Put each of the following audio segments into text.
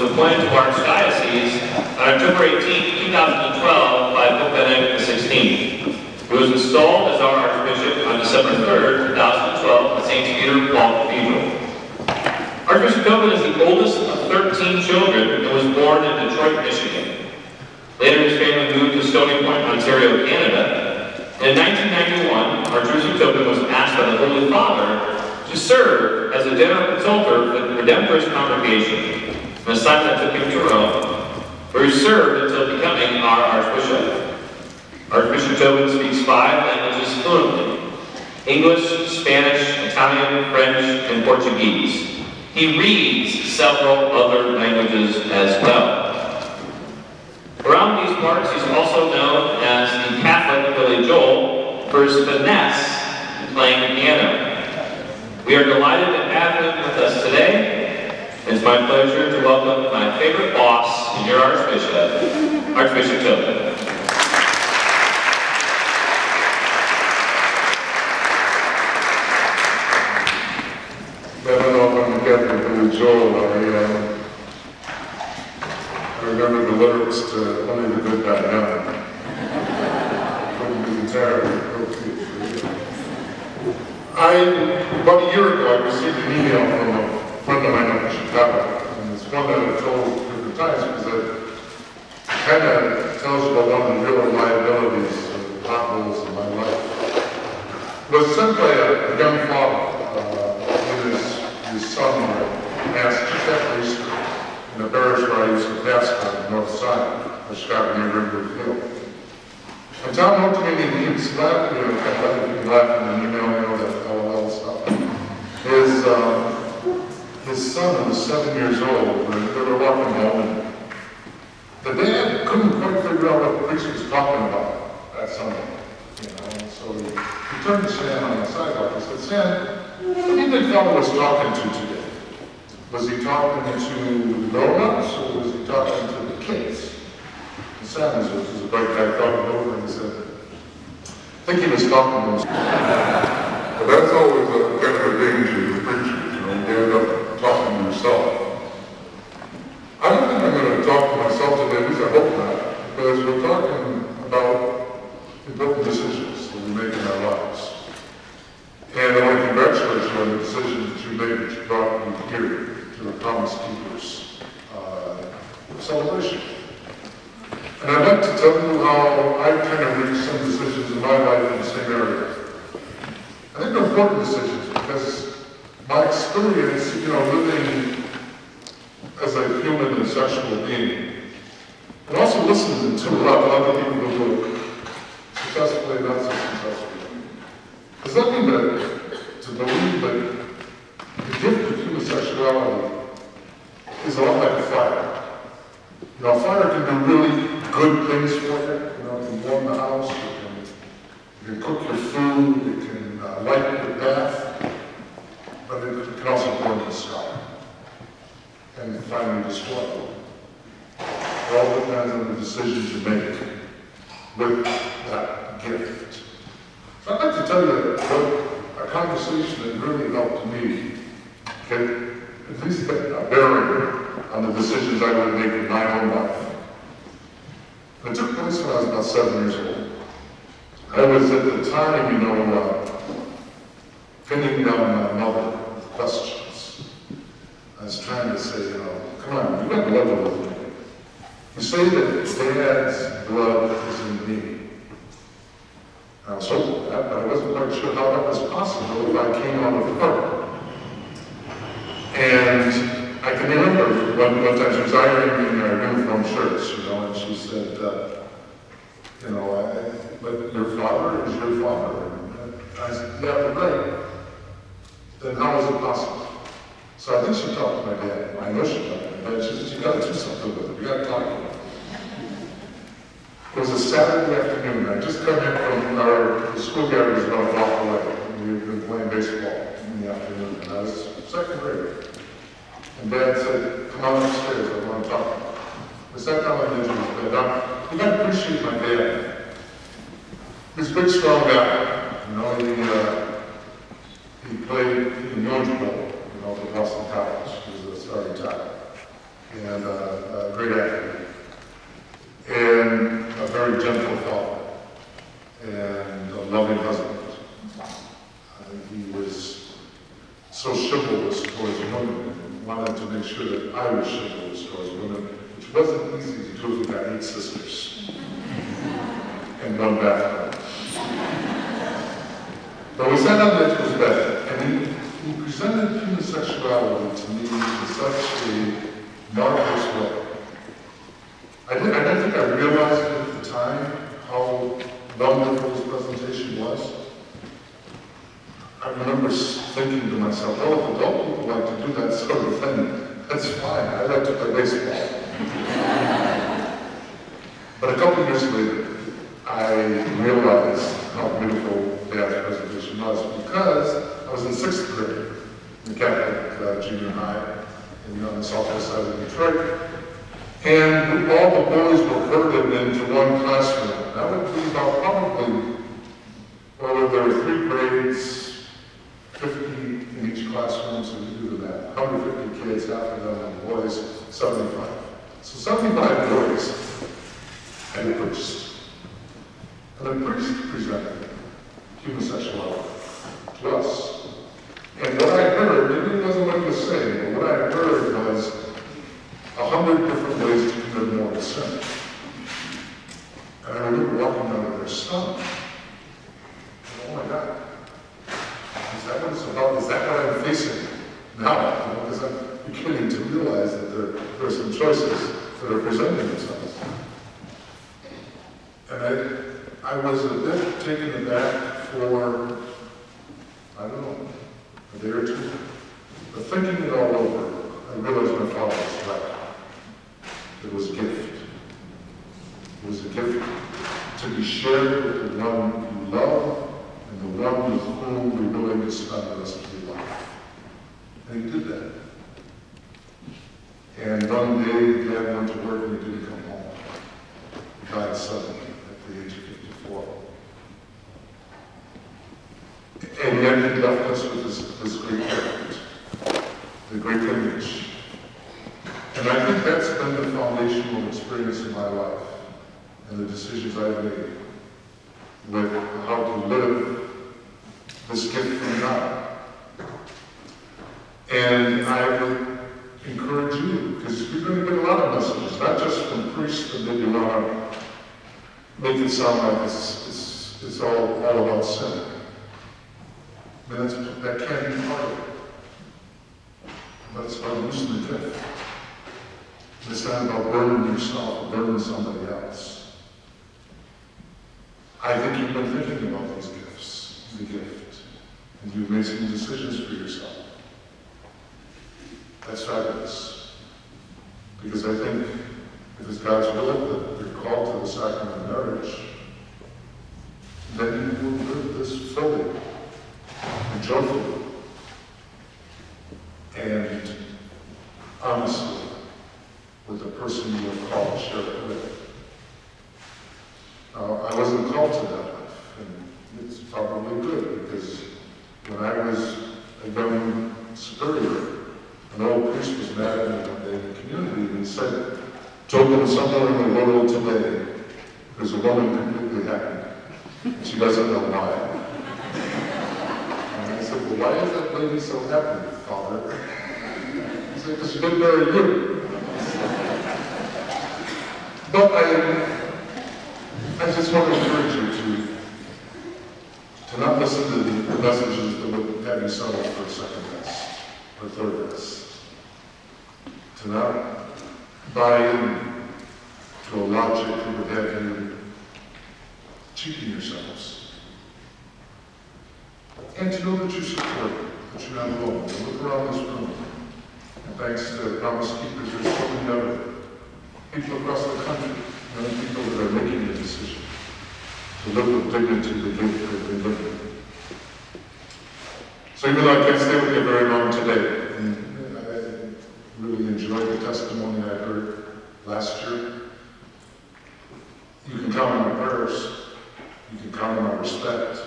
was appointed to Archdiocese on October 18, 2012 by Pope Benedict XVI. He was installed as our Archbishop on December 3rd, 2012 at St. Peter Paul Cathedral. Archbishop Tobin is the oldest of 13 children and was born in Detroit, Michigan. Later, his family moved to Stony Point, Ontario, Canada. And in 1991, Archbishop Tobin was asked by the Holy Father to serve as a general consultor for the Redemptorist Congregation, an assignment that took him to Rome, where he served until becoming our Archbishop. Archbishop Tobin speaks 5 languages fluently: English, Spanish, Italian, French, and Portuguese. He reads several other languages as well. Around these parts, he's also known as the Catholic Billy Joel for his finesse in playing the piano. We are delighted to have him with us today. It's my pleasure to welcome my favorite boss and your Archbishop, Archbishop Tobin. I don't know if I'm the Catholic Billy Joel. I remember the lyrics to Only the Good Die Young. Couldn't be entirely appropriate for you. About a year ago, I received an email from a friend of mine in Chicago. And it's one that I've told different times because it kind of tells you about one of the real liabilities of potholes in my life. It was sent by a young father. His son passed just after Easter in the parish where I used to pastor on the north side of Chicago near River Hill. And Tom wrote to me and he was laughing, kind of letting me laugh in an email, that LOL stuff. His son was 7 years old, and they were walking home, and the dad couldn't quite figure out what the priest was talking about that Sunday. And so he turned to Sam on the sidewalk and said, Sam, what do you think fellow was talking to today? Was he talking to grown-ups or was he talking to the kids? And Sam was a bright guy, thought it over and said, I think he was talking to them. But that's always a kind of a danger with preachers, you end up talking to yourself. I don't think I'm going to talk to myself today, at least I hope not, because we're talking about important decisions that we make in our lives. And I want to congratulate you on the decision that you made that you brought me here to the Promise Keepers celebration. And I'd like to tell you how I kind of reached some decisions in my life in the same area. I think they're important decisions because my experience, living as a human and sexual being, and also listening to a lot of other people who look successfully and not so successfully. Does that mean that to believe that the gift of human sexuality is a lot like a fire? Fire can do really good things for you. It can warm the house, it can cook your food, it can light your bath, but it can also burn the sky and finally destroy you. It all depends on the decisions you make with that gift. So I'd like to tell you a conversation that really helped me, at least a bearing on the decisions I would make in my own life. And it took place when I was about 7 years old. I was at the time, pinning down my mother with questions. I was trying to say, come on, you got blood with me. You say that Dad's blood is in me. I was hoping that, but I wasn't quite sure how that was possible if I came out of her. And I can remember one time she was ironing in our uniform shirts, and she said, but your father is your father. And I said, yeah, but right. Then how is it possible? So I think she talked to my dad. I know she talked to my dad. She said, you got to do something with it. We got to talk about it. It was a Saturday afternoon. I just come in from the school gathering about a block away. We had been playing baseball in the afternoon, and I was second grade. And Dad said, come on upstairs, I want to talk. We sat down on the edge of his bed. You got to appreciate my dad. He's a big, strong guy. He played in Orange Bowl, for Boston College. He was a starting top. and a great athlete, and a very gentle father, and a loving husband. He was so chivalrous towards women and wanted to make sure that I was chivalrous towards women, which wasn't easy to do if you got 8 sisters and 1 bathroom. But we sat down to his bed, and he presented human sexuality to me in such a marvelous way. I don't think I realized it at the time how wonderful his presentation was. I remember thinking to myself, well, if adult people like to do that sort of thing, that's fine. I like to play baseball. But a couple years later, I realized how beautiful Dad's presentation was because I was in 6th grade in the Catholic junior high on the southwest side of Detroit. And all the boys were herded into one classroom. That would be about probably, well, there were 3 grades, 50 in each classroom, so you do that. 150 kids, half of them boys, 75. So 75 boys and a priest. And the priest presented human sexuality to us. And what I heard, maybe it wasn't what he was saying, but what I heard was 100 different ways to commit mortal sin. And I remember walking out of there stunned. Oh my God. Is that what it's about? Is that what I'm facing now? Because I'm beginning to realize that there are some choices that are presenting themselves. And I was a bit taken aback for, I don't know, a day or 2. But thinking it all over, I realized my father was right. It was a gift. It was a gift to be shared with the one you love and the one with whom you're willing to spend the rest of your life. And he did that. And one day, Dad went to work and he didn't come home. He died suddenly at the age of 54. And yet he left us with this great gift, the great image. And I think that's been the foundational experience of my life and the decisions I've made with how to live this gift from God. And I would encourage you, because you're going to get a lot of messages, not just from priests that maybe want to make it sound like it's all about sin. I mean, that can be part of it. But it's about losing the gift. It's not about burdening yourself or burdening somebody else. I think you've been thinking about these gifts, the gift, and you've made some decisions for yourself. That's fabulous. Because I think if it's God's will that you're called to the sacrament of marriage, then you will live this fully and joyfully and honestly with the person you are called to share it with. I wasn't called to that life, and it's probably good, because when I was a young superior, an old priest was mad at me one day in the community, and he said, "Token, somewhere in the world today, there's a woman completely happy, and she doesn't know why." And I said, "Well, why is that lady so happy, Father?" He said, "Because she didn't marry you." But I just want to encourage you to not listen to the messages that would have you settle for a second best or third best. To not buy into a logic that would have you cheating yourselves. And to know that you're supported, that you're not alone. Look around this room. And thanks to Promise Keepers, there's so many other people across the country, many people that are making the decision to live with dignity the gift that they live with. So even though I can't stay with you very long today, and I really enjoyed the testimony I heard last year, you can count on my prayers, you can count on my respect,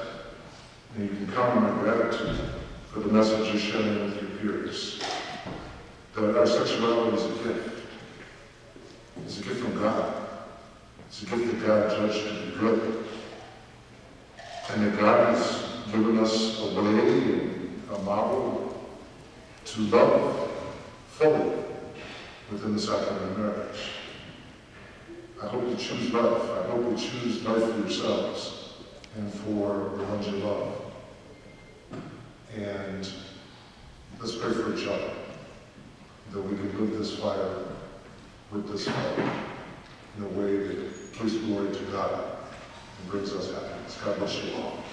and you can count on my gratitude for the message you're sharing with your peers. That our sexuality is a gift. a model to love fully within the sacrament of marriage. I hope you choose life. I hope you choose life for yourselves and for the ones you love. And let's pray for each other, that we can live this fire with this fire in a way that gives glory to God and brings us happiness. God bless you all.